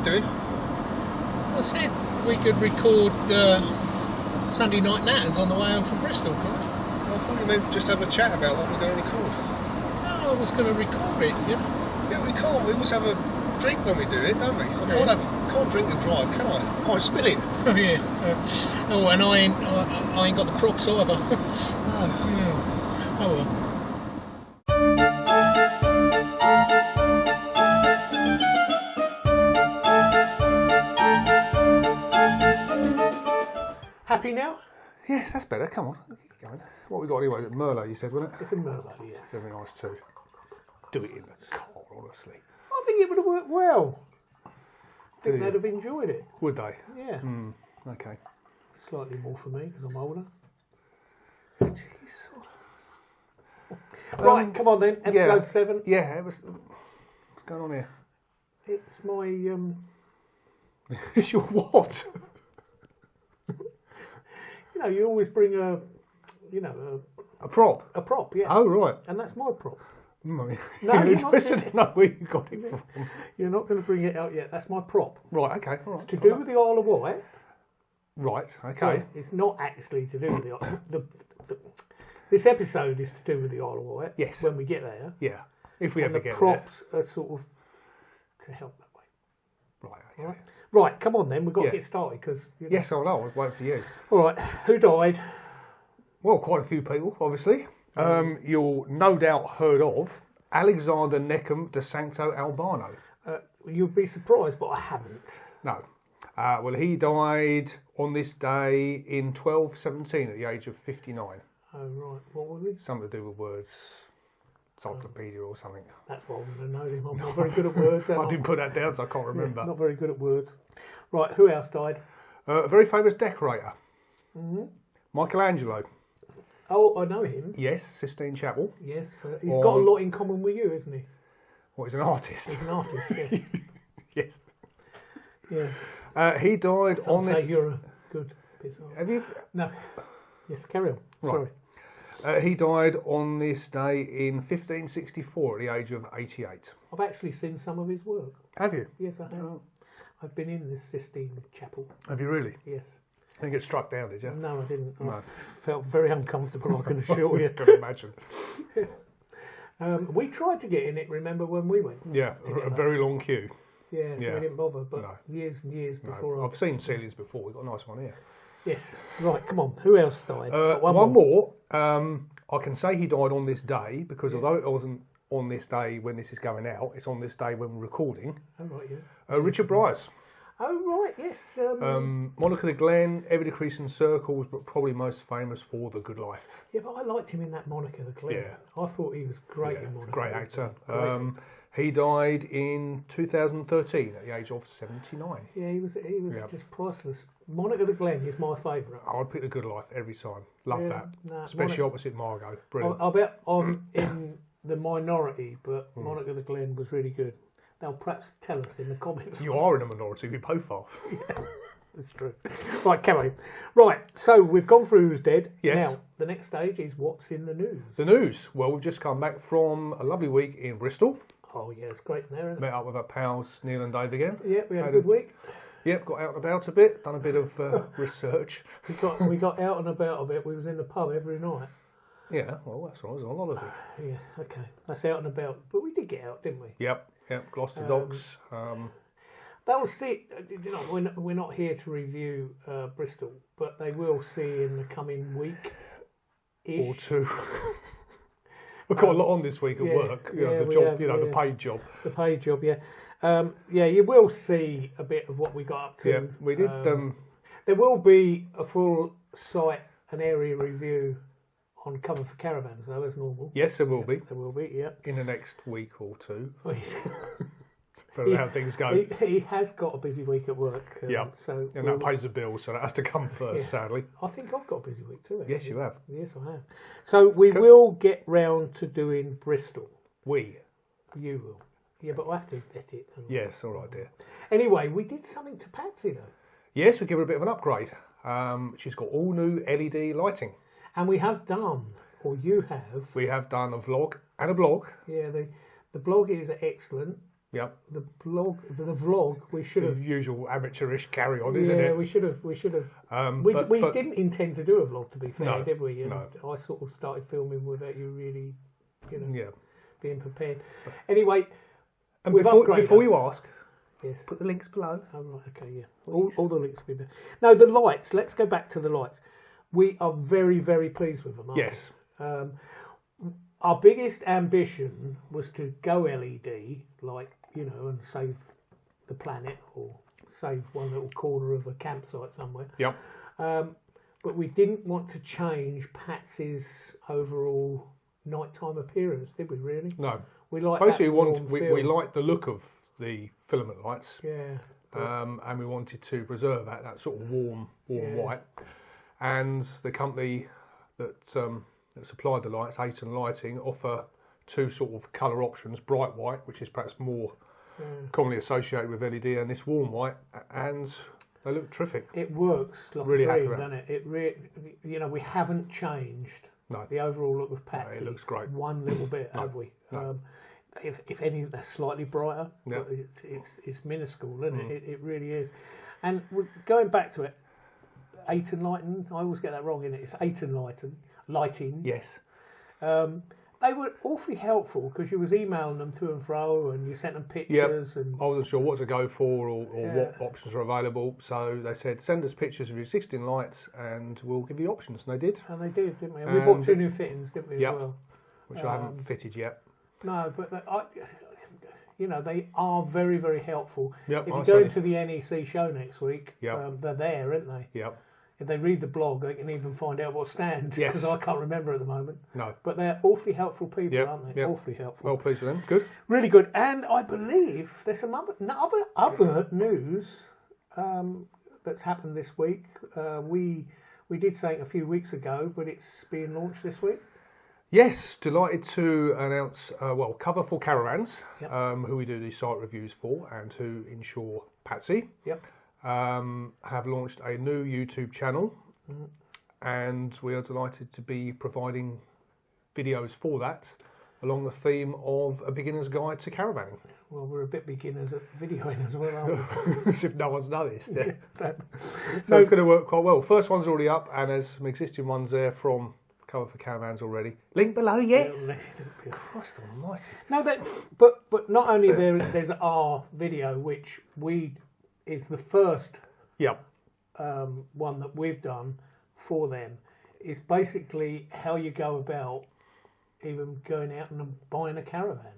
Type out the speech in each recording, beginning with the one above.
doing? I said we could record Sunday night natters on the way home from Bristol, couldn't we? I thought you meant just have a chat about what we're going to record. No, I was going to record it, you know. Yeah, we can't. We must have a drink when we do it, don't we? I can't drink and drive, can I? I might spill it. Oh yeah. Oh, and I ain't got the props either. No. Yeah. Oh well. Happy now? Yes, that's better. Come on, keep going. What we got anyway? Is it Merlot? You said, wasn't it? It's a Merlot, yes. Very nice too. Do it in the car, honestly. I think it would have worked well. I think Do they'd you? have enjoyed it. Would they? Yeah. Okay. Slightly more for me because I'm older. Jeez. Right, come on then. Episode 7. Yeah, it was. What's going on here? It's my It's your what? you know, you always bring a prop. a prop, yeah. Oh right. And that's my prop. No, you're you're not interested to know where you got it from. You're not going to bring it out yet. That's my prop. Right. Okay. All right. To do with the Isle of Wight. Right. Okay. Well, it's not actually to do with the this episode is to do with the Isle of Wight. Yes. When we get there. Yeah. If we And ever the get props are sort of to help that way. there. Right. Okay. Right. Come on then. We've got to get started because. Yes, I know. I was waiting for you. All right. Who died? Well, quite a few people, obviously. You'll no doubt heard of Alexander Neckham de Sancto Albano. You'll be surprised, but I haven't. No. Well, he died on this day in 1217 at the age of 59. Oh, right. What was he? Something to do with words. Encyclopedia or something. That's what I would have known him. I'm not very good at words. I didn't put that down, so I can't remember. Yeah, not very good at words. Right, who else died? A very famous decorator. Michelangelo. Oh, I know him. Yes, Sistine Chapel. Yes, he's got a lot in common with you, isn't he? What, he's an artist? He's an artist, yes. Yes. Yes. He died on this... You're a good piece of... Have you... No. Yes, carry on. Right. Sorry. He died on this day in 1564 at the age of 88. I've actually seen some of his work. Have you? Yes, I have. Oh. I've been in the Sistine Chapel. Have you really? Yes. I didn't get struck down, did you? No, I didn't. No. I felt very uncomfortable, I can assure you. I can imagine. We tried to get in it, remember, when we went? Yeah, a very long queue. Yeah, so we didn't bother, but No. years and years before. No. I've seen ceilings before. We've got a nice one here. Yes. Right, come on. Who else died? One more. I can say he died on this day because although it wasn't on this day when this is going out, it's on this day when we're recording. Oh, right, yeah. Richard Bryce. Oh, right, yes. Monica the Glen, Every Decreasing Circles, but probably most famous for The Good Life. Yeah, but I liked him in that Monica the Glen. Yeah. I thought he was great in Monica. Great actor. Great actor. He died in 2013 at the age of 79. Yeah, he was just priceless. Monica the Glen is my favourite. I'd pick The Good Life every time. Love that. Nah, Especially opposite Margot. Brilliant. I bet I'm in the minority, but Monica the Glen was really good. They'll perhaps tell us in the comments. You are in a minority, we both are. Yeah, that's true. Right, carry. Right, so we've gone through who's dead. Yes. Now, the next stage is what's in the news. The news. Well, we've just come back from a lovely week in Bristol. Oh, yeah, it's great in there, isn't it? Met up with our pals Neil and Dave again. Yeah, we had a good week. Yep, got out and about a bit, done a bit of research. We got out and about a bit. We was in the pub every night. Yeah, well, that's right. It was on holiday. Yeah, okay. That's out and about. But we did get out, didn't we? Yep, Gloucester Docks. They'll see, you know, we're not here to review Bristol, but they will see in the coming week or two. We've got a lot on this week at work. You know, the job, the paid job. The paid job, yeah. You will see a bit of what we got up to. Yeah, we did. There will be a full site and area review on cover for caravans, though, as normal. Yes, there will be. There will be, yeah. In the next week or two. For how things go. He has got a busy week at work. So and that pays the bill, so that has to come first, sadly. I think I've got a busy week too. Actually. Yes, you have. Yes, I have. So we will get round to doing Bristol. You will. Yeah, but I have to vet it. Yes, all right, dear. Anyway, we did something to Patsy, though. Yes, we give her a bit of an upgrade. She's got all new LED lighting. And we have done, or you have. We have done a vlog and a blog. Yeah, the blog is excellent. Yep. The vlog, we should have. The usual amateurish carry on, isn't it? Yeah, we should have. We didn't intend to do a vlog, to be fair, No, did we? And no. I sort of started filming without you really, Yeah. being prepared. Anyway, And we've upgraded. before you ask, Yes. put the links below. Oh, right, okay, yeah. All the links will be there. No, the lights. Let's go back to the lights. We are very, very pleased with them, aren't Yes. we? Our biggest ambition was to go LED, and save the planet or save one little corner of a campsite somewhere. Yep. But we didn't want to change Patsy's overall nighttime appearance, did we? Really? No. We like Basically, that we liked the look of the filament lights. Yeah. And we wanted to preserve that sort of warm white. And the company that supplied the lights, Hayton Lighting, offer two sort of colour options: bright white, which is perhaps more commonly associated with LED, and this warm white, and they look terrific. It works like Really a dream, accurate. doesn't it? We haven't changed No. the overall look of Patsy. No, it looks great. One little bit, have we? No. If anything, they're slightly brighter. Yeah. But it's minuscule, isn't it? It really is. And going back to it, Ayton Lighting, I always get that wrong, innit? It's Ayton Lighting. Yes. They were awfully helpful because you was emailing them to and fro, and you sent them pictures. And I wasn't sure what to go for or what options are available, so they said send us pictures of your existing lights and we'll give you options, and they did. And they did, didn't we? And we bought 2 new fittings, didn't we, as well? Which I haven't fitted yet. No, but they are very, very helpful. Yep, if you go into the NEC show next week, they're there, aren't they? Yep. If they read the blog, they can even find out what stand, because I can't remember at the moment. No. But they're awfully helpful people, aren't they? Yep. Awfully helpful. Well pleased with them. Good. Really good. And I believe there's some other news that's happened this week. We did say it a few weeks ago, but it's being launched this week. Yes, delighted to announce, Cover for Caravans, Yep. who we do these site reviews for, and who insure Patsy. Yep. Have launched a new YouTube channel, and we are delighted to be providing videos for that along the theme of a beginner's guide to caravanning. Well, we're a bit beginners at videoing as well, aren't we? As if no one's noticed. Yeah. So So it's going to work quite well. First one's already up, and there's some existing ones there from Cover for Caravans already. Link below, yes. Christ almighty. No, but not only there's our video, which is the first one that we've done for them. It's basically how you go about even going out and buying a caravan.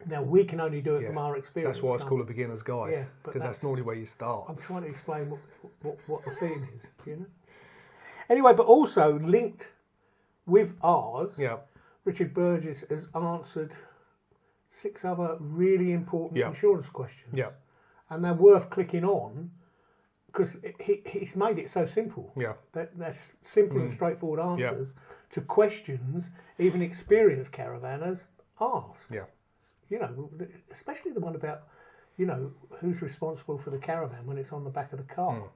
Now, we can only do it from our experience. That's why it's called a beginner's guide, because that's normally where you start. I'm trying to explain what the theme is, Anyway, but also linked with ours, Richard Burgess has answered 6 other really important insurance questions. Yeah. And they're worth clicking on because he's made it so simple. Yeah. That's simple and straightforward answers to questions even experienced caravanners ask. Yeah. Especially the one about, who's responsible for the caravan when it's on the back of the car.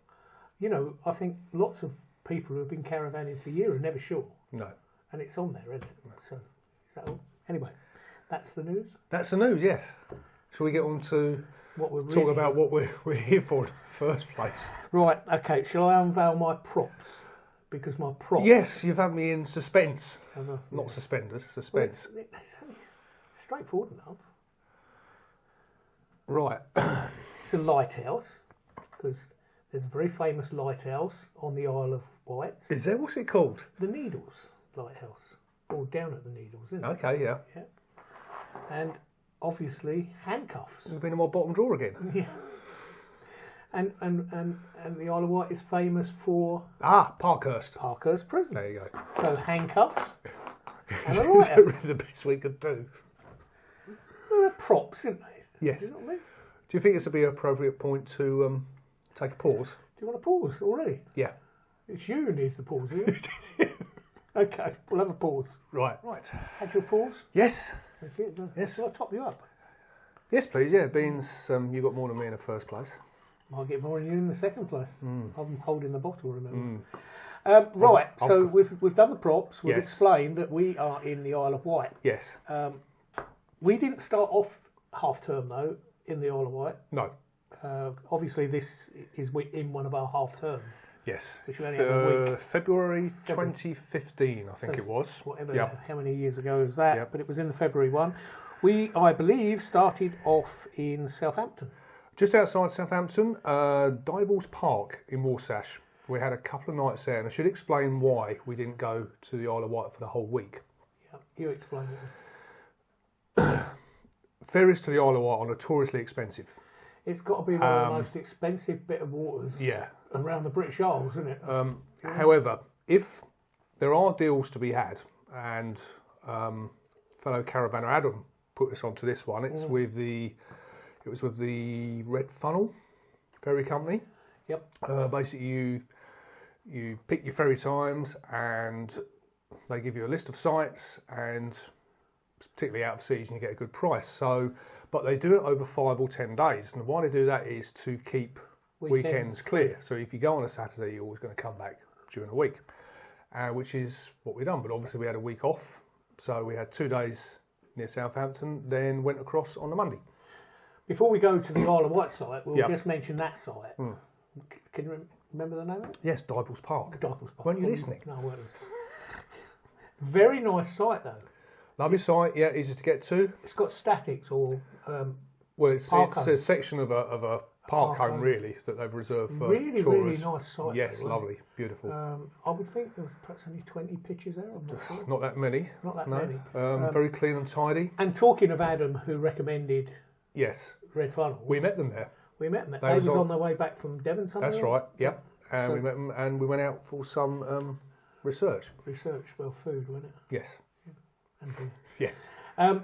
I think lots of people who have been caravanning for years are never sure. No. And it's on there, isn't it? So, is that all? Anyway, that's the news. That's the news, yes. Shall we get on to what we're talk about what we're here for in the first place? Right, okay. Shall I unveil my props? Because my props... Yes, you've had me in suspense. Not suspenders, suspense. Well, it's only straightforward enough. Right. It's a lighthouse, because there's a very famous lighthouse on the Isle of Wight. Is there? What's it called? The Needles Lighthouse. Or down at the Needles, isn't it? Okay, yeah. And obviously handcuffs. You've been in my bottom drawer again. Yeah. And the Isle of Wight is famous for Parkhurst. Parkhurst Prison. There you go. So handcuffs and a Is lighthouse. that really the best we could do? Well, they're props, isn't they? Yes. You know what I mean? Do you think this would be an appropriate point to take a pause? Do you want to pause already? Yeah. It's you who needs the pause, isn't it? Okay, we'll have a pause. Right. Had your pause? Yes. Yes. Shall I top you up? Yes, please. Yeah, Beans, you got more than me in the first place. I'll get more than you in the second place. I'm holding the bottle, remember. Right. So we've done the props. We've explained that we are in the Isle of Wight. Yes. We didn't start off half term though in the Isle of Wight. No. Obviously, this is in one of our half terms. Yes. Which we only have a week. February 2015, I think it was. Whatever. How many years ago was that? Yep. But it was in the February one. We, I believe, started off in Southampton. Just outside Southampton, Waverley Park in Warsash. We had a couple of nights there, and I should explain why we didn't go to the Isle of Wight for the whole week. Yeah, you explain it. Ferries to the Isle of Wight are notoriously expensive. It's got to be one of the most expensive bit of waters around the British Isles, isn't it? However, if there are deals to be had, and fellow caravaner Adam put us onto this one, it's with the Red Funnel Ferry Company. Yep. Basically, you pick your ferry times, and they give you a list of sites, and particularly out of season, you get a good price. So, but they do it over 5 or 10 days, and why they do that is to keep weekends clear. So if you go on a Saturday, you're always going to come back during the week, which is what we've done. But obviously, we had a week off, so we had 2 days near Southampton, then went across on the Monday. Before we go to the Isle of Wight site, we'll just mention that site. Can you remember the name of it? Yes, Waverley Park. Waverley Park. Weren't you listening? No, I wasn't listening. Very nice site, though. Lovely site, yeah, easy to get to. It's got statics or well, it's a section of a park home, really, that they've reserved for really, tourists. Really nice site. Yes, though, lovely, beautiful. I would think there was perhaps only 20 pitches there. I'm not sure. Not that many. Not that many. Very clean and tidy. And talking of Adam, who recommended Red Funnel. We met them there. We met them there. They was on their way back from Devon somewhere. That's right, yep. And we met them, and we went out for some research. Well, food, wasn't it? Yes. And food. Yeah.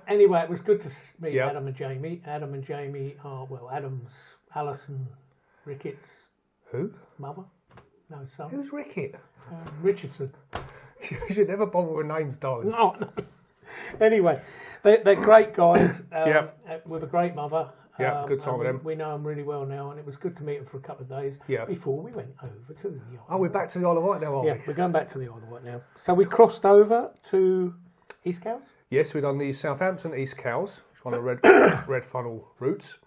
Anyway, it was good to meet Adam and Jamie. Adam and Jamie are, well, Adam's Alison Ricketts' Who? mother. No, son. Who's Rickett? Richardson. You should never bother with names, darling. No. Anyway, they're great guys with a great mother. Yeah, good time with them. We know them really well now, and it was good to meet them for a couple of days before we went over to the Isle of Wight. Oh, we're back to the Isle of Wight now, aren't we? Yeah, we're going back to the Isle of Wight now. So we crossed over to East Cowes? Yes, we've done the Southampton East Cowes, which is one of the Red Funnel routes.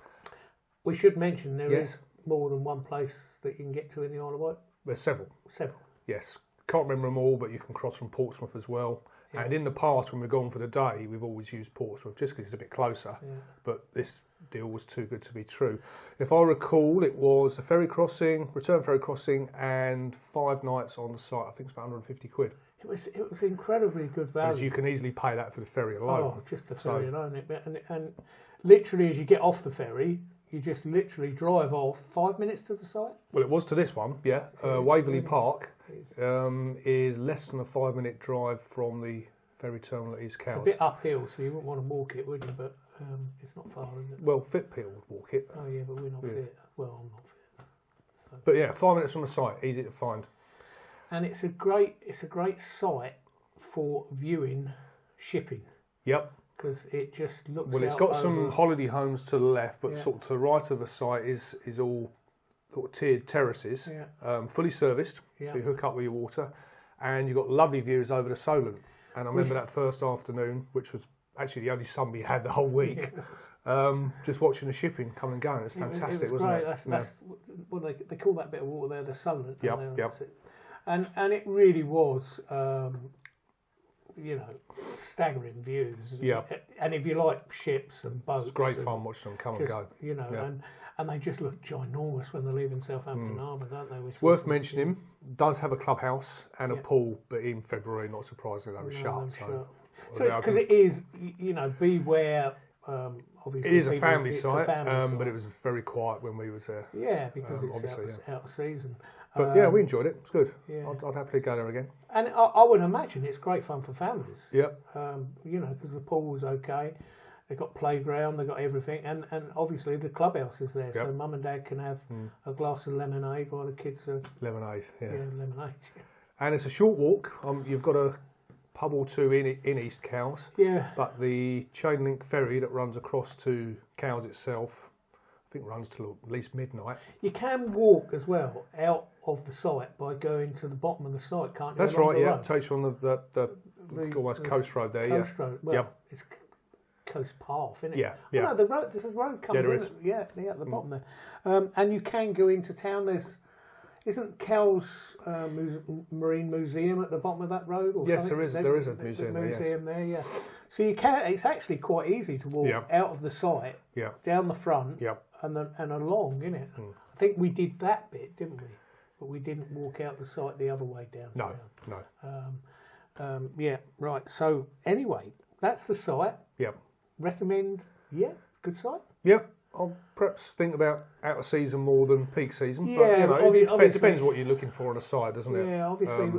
We should mention there is more than one place that you can get to in the Isle of Wight. There's several. Several. Yes. Can't remember them all, but you can cross from Portsmouth as well. Yeah. And in the past, when we've gone for the day, we've always used Portsmouth just because it's a bit closer. Yeah. But this deal was too good to be true. If I recall, it was a ferry crossing, return ferry crossing, and 5 nights on the site. I think it's about 150 quid. It was incredibly good value. Because you can easily pay that for the ferry alone. Oh, just the ferry alone. And literally, as you get off the ferry, you just literally drive off 5 minutes to the site. Well, it was to this one, yeah. Waverley Park is less than a 5-minute drive from the ferry terminal at East Cowes. It's a bit uphill, so you wouldn't want to walk it, would you? But it's not far, is it? Well, fit people would walk it. Oh yeah, but we're not fit. Well, I'm not fit. So. But yeah, 5 minutes from the site, easy to find. And it's a great site for viewing shipping. Yep. Because it just looks. Well, it's got some holiday homes to the left, but sort of to the right of the site is all sort of tiered terraces, fully serviced, so you hook up with your water, and you've got lovely views over the Solent. And I remember that first afternoon, which was actually the only sun we had the whole week, just watching the shipping come and go. It was fantastic, wasn't it? That's well, they call that bit of water there the Solent. Yep. And it really was. Staggering views. Yeah. And if you like ships and boats, it's great fun watching them come and go. And they just look ginormous when they're leaving Southampton Harbour, don't they? It's worth mentioning. Does have a clubhouse and a pool, but in February, not surprisingly, they were shut. So it's because it is, beware. Obviously, it is a family site, but it was very quiet when we was there. Yeah, because it's out of season. But we enjoyed it. It's good. Yeah. I'd happily go there again. And I would imagine it's great fun for families. Yep. Because the pool was okay. They've got playground, they've got everything, and obviously the clubhouse is there, so mum and dad can have a glass of lemonade while the kids are... Lemonade, lemonade. And it's a short walk. You've got a pub or two in East Cowes. Yeah. But the chain link ferry that runs across to Cowes itself, I think runs till at least midnight. You can walk as well out of the site by going to the bottom of the site, can't you? That's right, yeah. It takes you on the almost coast road there, coast road. Well, coast path, isn't it? Yeah, yeah. Oh, no, the road. There's a road comes. Yeah, there is. Yeah, at the bottom there, and you can go into town. Isn't Kel's Marine Museum at the bottom of that road? Or yes, something? there is a museum there. Yes. There, yeah. So you can. It's actually quite easy to walk out of the site, down the front, and along, isn't it? I think we did that bit, didn't we? But we didn't walk out the site the other way down. No. Yeah, right. So anyway, that's the site. Yep. Recommend, good site. Yep. I'll perhaps think about out of season more than peak season. Yeah, but it depends what you're looking for on a site, doesn't it? Yeah, obviously,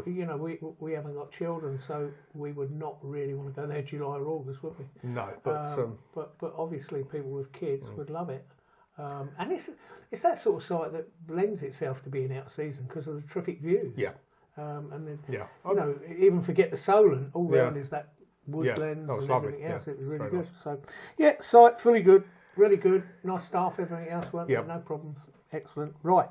we haven't got children, so we would not really want to go there July or August, would we? No, but obviously people with kids would love it. And it's that sort of site that lends itself to being out of season because of the terrific views. Yeah. And then, even forget the Solent, all round is that woodlands and everything else. It was really good. Nice. So, site fully good, really good, nice staff, everything else weren't there, no problems. Excellent. Right.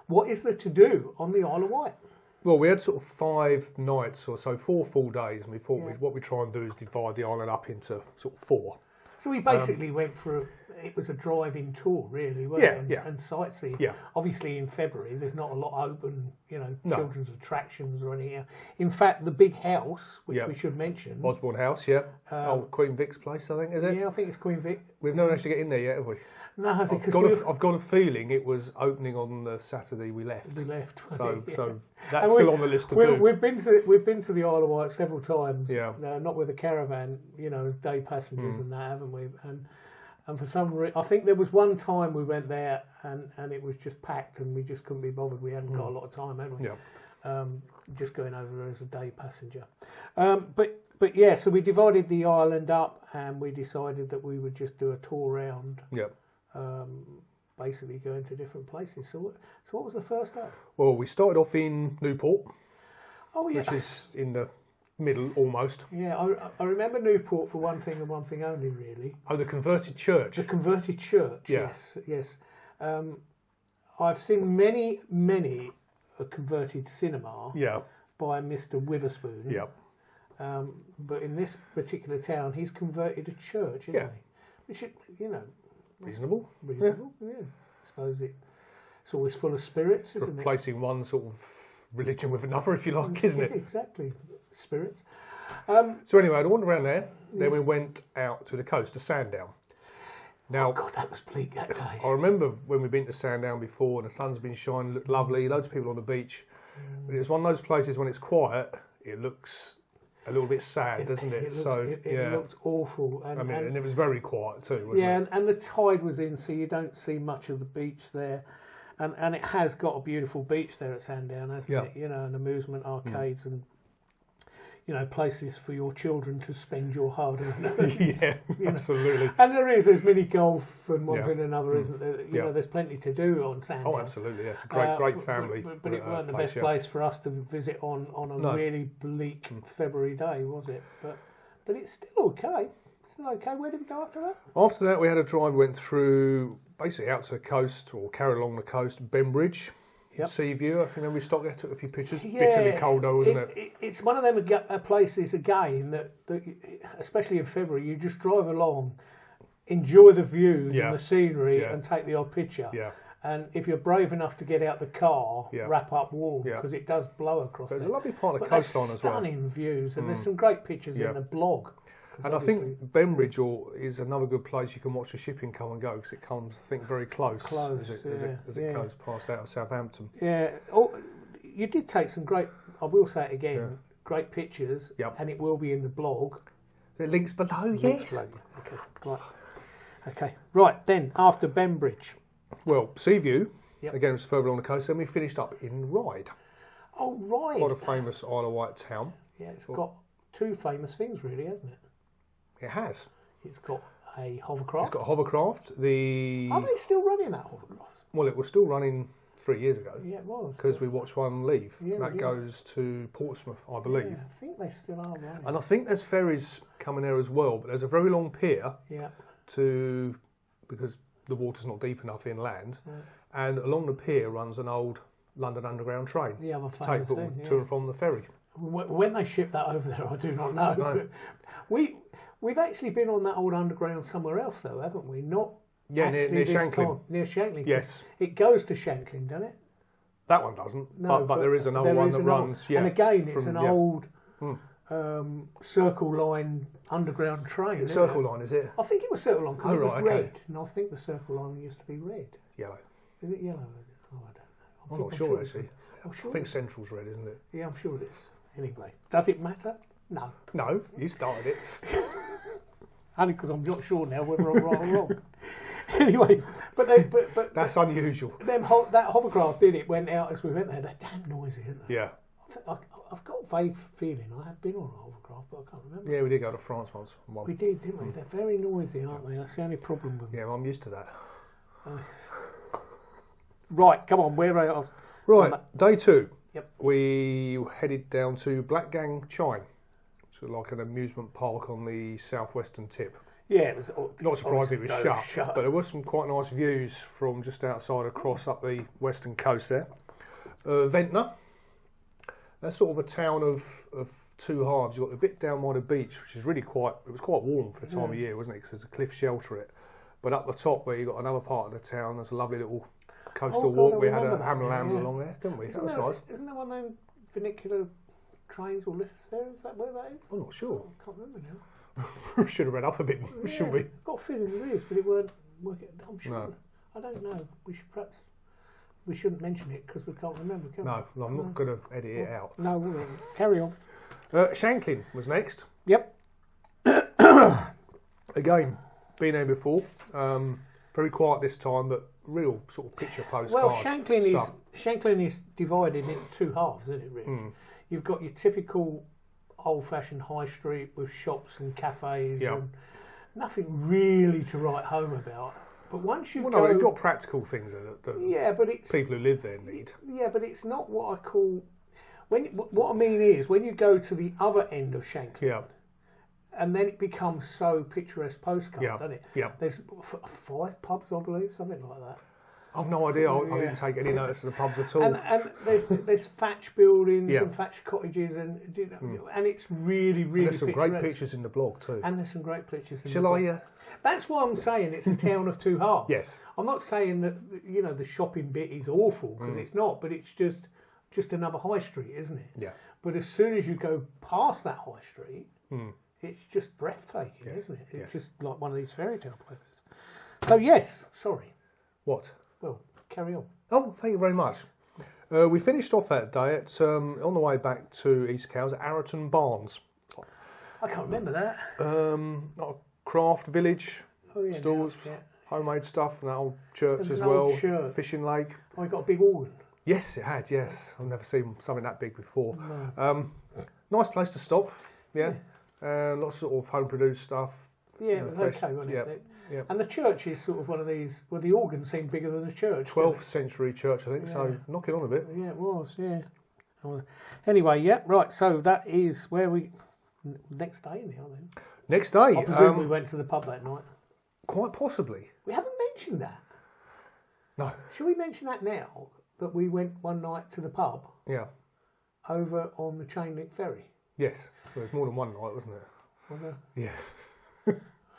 What is there to do on the Isle of Wight? Well, we had sort of 5 nights or so, 4 full days, and we thought what we try and do is divide the island up into sort of 4. So we basically went for it was a driving tour, really, wasn't it? And sightseeing. Yeah. Obviously, in February, there's not a lot open, children's attractions or anything else. In fact, the big house, which we should mention, Osborne House, old Queen Vic's place, I think, is it? Yeah, I think it's Queen Vic. We've never actually get in there yet, have we? No, because I've got a feeling it was opening on the Saturday we left. So that's still on the list to do. We've been to the Isle of Wight several times. Yeah. Not with a caravan, as day passengers and that, haven't we? And for some reason, I think there was one time we went there and it was just packed and we just couldn't be bothered. We hadn't got a lot of time, had we? Yeah. Just going over there as a day passenger. But yeah, so we divided the island up and we decided that we would just do a tour round. Yeah. Basically going to different places. So what was the first day? Well, we started off in Newport. Oh yeah. Which is in the middle almost. Yeah, I remember Newport for one thing and one thing only, really. Oh, the converted church. The converted church. Yeah. Yes. I've seen many a converted cinema. Yeah. By Mr. Witherspoon. Yeah. But in this particular town, he's converted a church, isn't he? Which reasonable. Yeah. I suppose it's always full of spirits, isn't it? Replacing one sort of religion with another, if you like, isn't it? Exactly. Spirits. So anyway, I wandered around there. Then we went out to the coast, to Sandown. Now, oh God, that was bleak that day. I remember when we've been to Sandown before and the sun's been shining, looked lovely, loads of people on the beach. But it's one of those places when it's quiet, it looks a little bit sad, doesn't it? It looked awful. And it was very quiet too, wasn't it? And the tide was in, so you don't see much of the beach there. And it has got a beautiful beach there at Sandown, hasn't it? And amusement arcades and places for your children to spend your hard-earned earnings. Absolutely. And there's mini golf and one thing and another, isn't there? There's plenty to do on Sandown. Oh, absolutely. It's a great family. But it weren't the best place for us to visit on a really bleak February day, was it? But it's still okay. Where did we go after that? After that, we had a drive. We went through basically out to the coast or carried along the coast, Bembridge. Sea View, I think we stopped there, took a few pictures. Bitterly cold though, wasn't it? It's one of them places again that, especially in February, you just drive along, enjoy the views and the scenery and take the odd picture. Yeah. And if you're brave enough to get out the car, wrap up warm because it does blow across there. There's a lovely part of the coastline as well. Stunning views and there's some great pictures in the blog. And I think Bembridge is another good place you can watch the shipping come and go because it comes, I think, very close as it goes past out of Southampton. Yeah. Oh, you did take some great, I will say it again, great pictures, and it will be in the blog. The links below, yes. Okay, right, then, after Bembridge. Well, Sea View, again, was further along the coast, then we finished up in Ryde. Oh, Ryde. Quite a famous Isle of Wight town. Yeah, it's got 2 famous things, really, hasn't it? It has. It's got a hovercraft. It's got a hovercraft. Are they still running that hovercraft? Well, it was still running 3 years ago. Yeah, it was. Because we watched one leave. That goes to Portsmouth, I believe. Yeah, I think they still are running. And I think there's ferries coming there as well, but there's a very long pier because the water's not deep enough inland. Yeah. And along the pier runs an old London Underground train to take people to and from the ferry. When they ship that over there, I do not know. No. We've actually been on that old underground somewhere else, though, haven't we? Not near Shanklin. Near Shanklin. Yes. It goes to Shanklin, doesn't it? That one doesn't. No, but there is another one that runs. Yeah. And again, it's an old Circle Line underground train. Circle Line, is it? I think it was Circle Line because it was red, okay. and I think the Circle Line used to be red. Yellow. Is it yellow? Oh, I don't know. I'm not sure actually. Sure I think Central's red, isn't it? Yeah, I'm sure it is. Anyway, does it matter? No. No, you started it. Only because I'm not sure now whether I'm right or wrong. Anyway, but that's unusual. That hovercraft did it went out as we went there. They're damn noisy, aren't they? Yeah. I've got a vague feeling I have been on a hovercraft, but I can't remember. Yeah, we did go to France once. We did, didn't we? They're very noisy, aren't they? That's the only problem with them. Yeah, well, I'm used to that. Right, come on, where are you? Right, day 2. Yep. We headed down to Blackgang Chine, so like an amusement park on the southwestern tip. Yeah, it was. Not surprising it was shut, but there were some quite nice views from just outside across up the western coast there. Ventnor, that's sort of a town of two halves. You've got a bit down by the beach, which is really it was quite warm for the time of year, wasn't it? Because there's a cliff shelter it. But up the top where you've got another part of the town, there's a lovely little coastal walk. We had a hammer along there, didn't we? That was nice. Isn't there one of them vernacular trains or lifts there? Is that where that is? I'm not sure. I can't remember now. We should have read up a bit, shouldn't we? Got a feeling there is, but it weren't working. I'm sure. No. I don't know. We shouldn't mention it because we can't remember, can we? No, I'm not going to edit it out. No, we won't. Carry on. Shanklin was next. Yep. Again, been there before. Very quiet this time, but real sort of picture postcard. Well, Shanklin is divided into two halves, isn't it, Rich? You've got your typical old-fashioned high street with shops and cafes and nothing really to write home about. But once you no, we've got practical things that but it's people who live there need. Yeah, but it's not what I call. What I mean is when you go to the other end of Shanklin, and then it becomes so picturesque postcard, doesn't it? Yeah. There's 5 pubs, I believe, something like that. I've no idea. I didn't take any notice of the pubs at all. And there's thatch buildings and thatch cottages, and and it's really, really. And there's some great pictures in the blog too. And there's some great pictures. Shall I? That's why I'm saying it's a town of two halves. Yes. I'm not saying that the shopping bit is awful because it's not, but it's just another high street, isn't it? Yeah. But as soon as you go past that high street, it's just breathtaking, isn't it? It's just like one of these fairy tale places. So yes, sorry. What? Well, carry on. Oh, thank you very much. We finished off that day at on the way back to East Cowes at Arreton Barns. I can't remember that. Not a craft village, stalls, homemade stuff, and that old church as well. Fishing lake. Oh, you got a big organ. Yes, it had. Yes, I've never seen something that big before. No. Nice place to stop. Yeah. Lots of sort of home produced stuff. Yeah, it was okay, wasn't it? Yeah. And the church is sort of one of these where the organ seemed bigger than the church. 12th century church, I think. So knock it on a bit. Yeah, it was. Yeah. Anyway, right. So that is where we next day now. Then next day, I presume we went to the pub that night. Quite possibly. We haven't mentioned that. No. Should we mention that now? That we went one night to the pub. Yeah. Over on the chain link ferry. Yes. Well, it was more than one night, wasn't it? Was there? Yeah.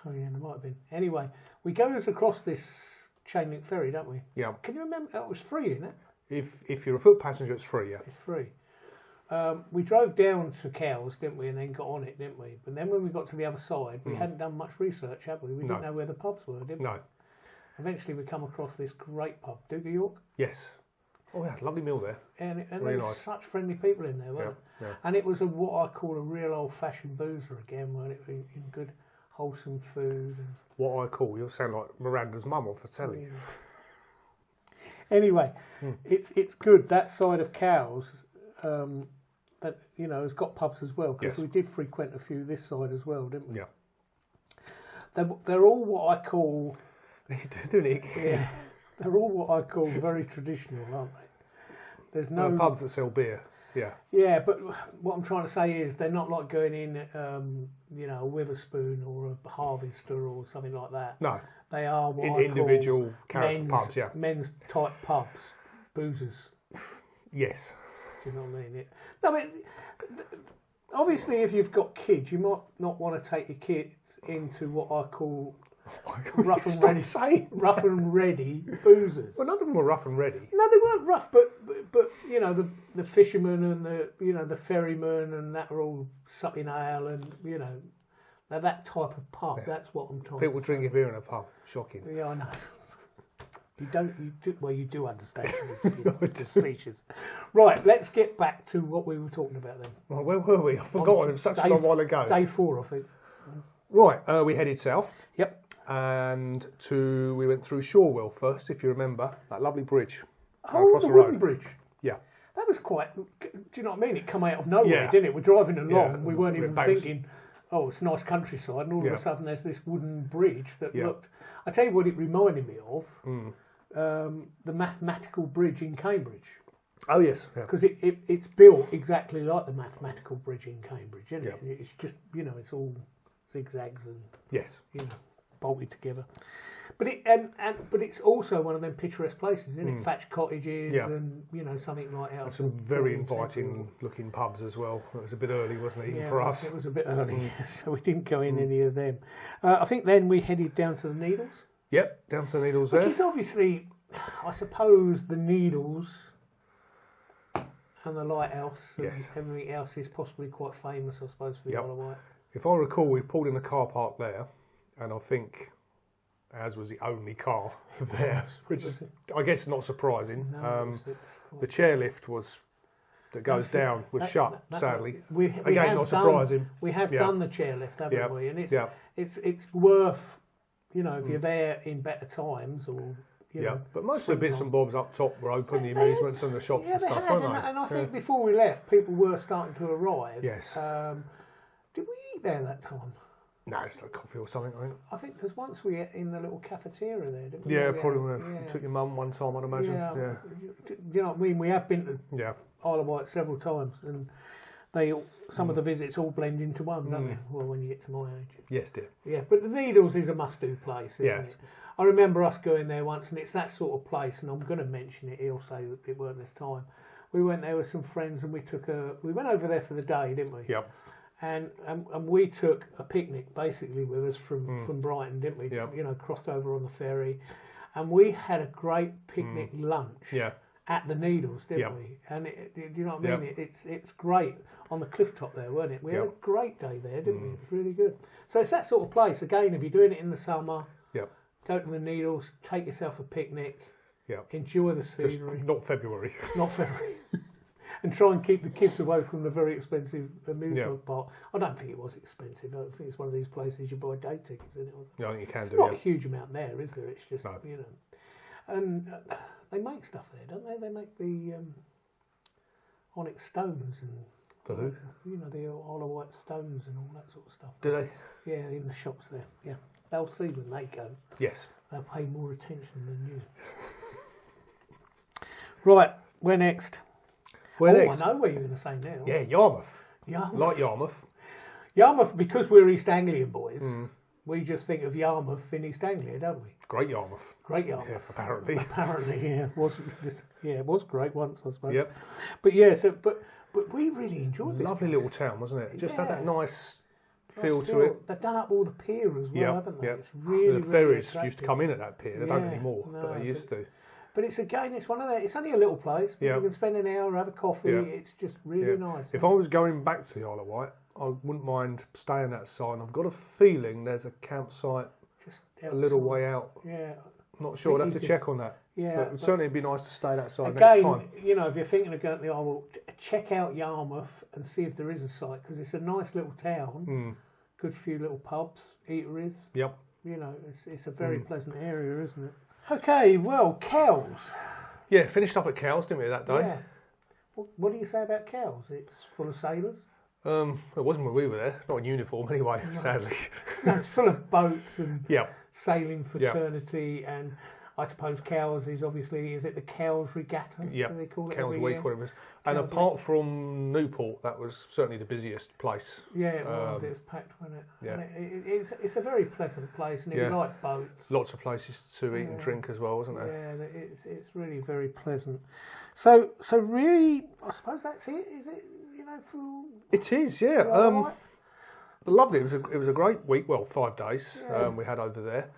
Oh yeah, there might have been. Anyway, we goes across this chain link ferry, don't we? Yeah. Can you remember? It was free, isn't it? If you're a foot passenger, it's free. Yeah. It's free. We drove down to Cowes, didn't we, and then got on it, didn't we? But then when we got to the other side, we hadn't done much research, had we? We didn't know where the pubs were, did we? No. Eventually, we come across this great pub, Duke of York. Yes. Oh yeah, lovely meal there. And really there were nice. such friendly people in there, weren't there? Yeah. And it was what I call a real old-fashioned boozer again, weren't it? In good, wholesome food. And what I call, you'll sound like Miranda's mum off the telly. Anyway, it's good. That side of Cowes, that has got pubs as well, because we did frequent a few this side as well, didn't we? Yeah. They're all what I call. You're doing it again. Yeah, they're all what I call very traditional, aren't they? There's no pubs that sell beer. Yeah. Yeah, but what I'm trying to say is they're not like going in, a Witherspoon or a Harvester or something like that. No. They are what individual character pubs. Yeah. Men's type pubs, boozers. Yes. Do you know what I mean? obviously, if you've got kids, you might not want to take your kids into what I call rough and ready boozers. Well, none of them were rough and ready. No, they weren't rough, but you know, the fishermen and the ferrymen and that are all supping ale and now that type of pub. Yeah. That's what I'm talking. People drinking beer in a pub. Shocking. Yeah, I know. You do understand the features. Right, let's get back to what we were talking about then. Well, where were we? I've forgotten. It was such a long while ago. Day 4, I think. Right, we headed south. Yep. And we went through Shorewell first, if you remember, that lovely bridge. Oh, the wooden bridge. Yeah. That was quite. Do you know what I mean? It come out of nowhere, didn't it? We're driving along, we weren't even thinking, oh, it's a nice countryside, and all of a sudden there's this wooden bridge that looked. I tell you what, it reminded me of the mathematical bridge in Cambridge. Oh yes, because it's built exactly like the mathematical bridge in Cambridge, isn't it? It's just it's all zigzags and bolted together. But but it's also one of them picturesque places, isn't it? Thatched cottages and something like that. And some very inviting looking pubs as well. It was a bit early, wasn't it, even for us? It was a bit early, so we didn't go in any of them. I think then we headed the Needles. Yep, down to the Needles there. Which is obviously, I suppose, the Needles and the lighthouse and everything else is possibly quite famous, I suppose, for the Isle of Wight. If I recall, we pulled in the car park there, and I think ours was the only car there, which is, I guess, not surprising. No, the chairlift that goes down was shut, sadly. Again, not surprising. We have done the chairlift, haven't we? And it's worth, if you're there in better times or. But most of the bits and bobs up top were open, the amusements and the shops and stuff, weren't they? And I think before we left, people were starting to arrive. Yes. Did we eat there that time? No, it's like coffee or something, I think. I think because once we ate in the little cafeteria there, didn't we? Yeah, probably. Took your mum one time, I'd imagine. Yeah. Do you know what I mean? We have been to Isle of Wight several times, and some of the visits all blend into one, don't they? Well, when you get to my age. Yes, dear. Yeah, but the Needles is a must-do place, isn't it? I remember us going there once, and it's that sort of place, and I'm going to mention it. He'll say it weren't this time. We went there with some friends, and we went over there for the day, didn't we? Yep. And we took a picnic basically with us from Brighton, didn't we? Yep. Crossed over on the ferry, and we had a great picnic lunch at the Needles, didn't we? And do you know what I mean? It's great on the cliff top there, weren't it? We had a great day there, didn't we? It was really good. So it's that sort of place. Again, if you're doing it in the summer, go to the Needles, take yourself a picnic, enjoy the scenery. Just not February. Not February. And try and keep the kids away from the very expensive amusement park. I don't think it was expensive. I don't think it's one of these places you buy day tickets in it. I think you can do. It's not a huge amount there, is there? It's just and they make stuff there, don't they? They make the onyx stones and the who? The Isle of Wight stones and all that sort of stuff. Do they? Yeah, in the shops there. Yeah, they'll see when they go. Yes, they'll pay more attention than you. Right, where next? Next? I know where you're going to say now. Yeah, Yarmouth. Yarmouth. Like Yarmouth. Yarmouth, because we're East Anglian boys, we just think of Yarmouth in East Anglia, don't we? Great Yarmouth. Great Yarmouth. Yeah, apparently. Apparently, yeah. It was great once, I suppose. Yep. But but we really enjoyed this. Lovely little town, wasn't it? It just had that nice feel to it. They've done up all the pier as well, haven't they? It's really, the ferries used to come in at that pier. They don't anymore, but they used to. But it's one of the. It's only a little place. But you can spend an hour, have a coffee. It's just really nice. If I was going back to the Isle of Wight, I wouldn't mind staying outside. I've got a feeling there's a campsite just a little way out. Yeah. Not sure. I'd have to check on that. Yeah. But it would certainly be nice to stay outside next time. If you're thinking of going to the Isle, check out Yarmouth and see if there is a site, because it's a nice little town. Good few little pubs, eateries. Yep. It's a very pleasant area, isn't it? Okay, well, Cowes. Yeah, finished up at Cowes, didn't we, that day? Yeah. What do you say about Cowes? It's full of sailors? It wasn't when we were there. Not in uniform, anyway, sadly. No, it's full of boats and sailing fraternity, and I suppose Cowes is obviously, is it the Cowes Regatta? Yeah, they call it Cowes Week, whatever it is. And apart from Newport, that was certainly the busiest place. Yeah, it was. It was packed, wasn't it? Yeah. And it's a very pleasant place, and if you like boats. Lots of places to eat and drink as well, wasn't there? Yeah, it's really very pleasant. So really, I suppose that's it, is it? It is, yeah. Lovely. It was a great week. Well, 5 days we had over there.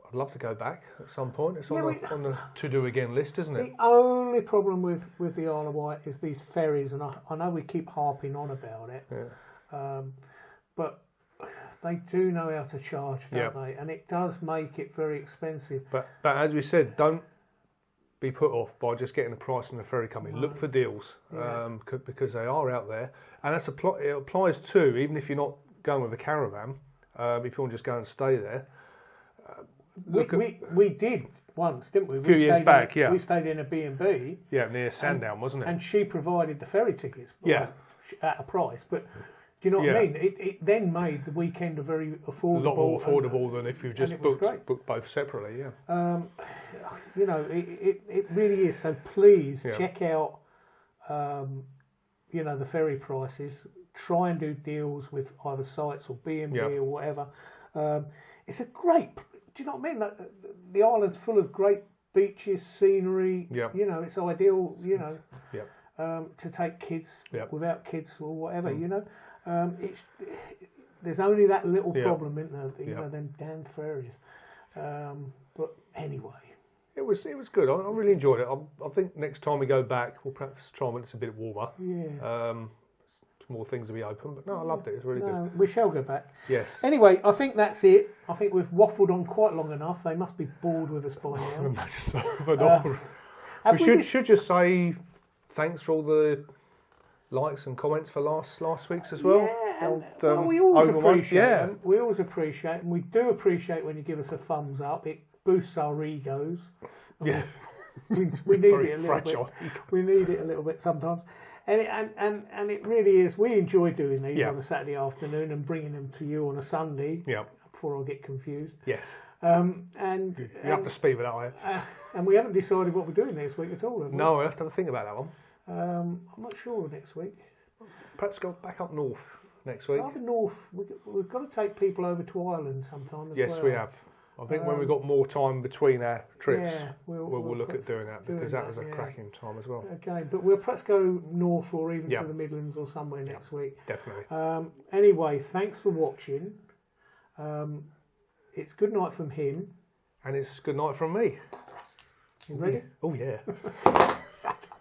I'd love to go back at some point. It's on the to-do again list, isn't it? The only problem with the Isle of Wight is these ferries, and I know we keep harping on about it, but they do know how to charge, don't they? And it does make it very expensive. But as we said, don't be put off by just getting the price on the ferry company. Look for deals because they are out there, and it applies too. Even if you're not going with a caravan, if you want to just go and stay there. We did once, didn't we? A few years back, we stayed in a B&B. Yeah, near Sandown, wasn't it? And she provided the ferry tickets. At a price, but do you know what I mean? It then made the weekend a very affordable. A lot more affordable than if you just booked both separately. Yeah. It really is. So please check out, the ferry prices. Try and do deals with either sites or B&B or whatever. It's a great. Do you know what I mean? The island's full of great beaches, scenery. Yeah. It's ideal. To take kids without kids or whatever. There's only that little problem, isn't there? Them damn ferries. But anyway, it was good. I really enjoyed it. I think next time we go back, we'll perhaps try when it's a bit warmer. Yeah. More things to be open, but no, I loved it. It's really good. We shall go back. Yes. Anyway, I think that's it. I think we've waffled on quite long enough. They must be bored with us by now. I imagine so. We should just say thanks for all the likes and comments for last week's as well. Yeah, and, we always appreciate them. We always appreciate them. We do appreciate when you give us a thumbs up. It boosts our egos. Yeah. We need it a little bit. We need it a little bit sometimes. And it really is. We enjoy doing these on a Saturday afternoon and bringing them to you on a Sunday. Yeah. Before I get confused. Yes. And you have to speed with that, are you? And we haven't decided what we're doing next week at all. Have we? No, we have to have a think about that one. I'm not sure next week. Perhaps go back up north next week. It's either north. We've got to take people over to Ireland sometime as well. Yes, we have. I think when we've got more time between our trips, we'll look at doing that because that was a cracking time as well. Okay, but we'll perhaps go north or even to the Midlands or somewhere next week. Definitely. Anyway, thanks for watching. It's good night from him. And it's good night from me. You ready? Oh, yeah. Shut up.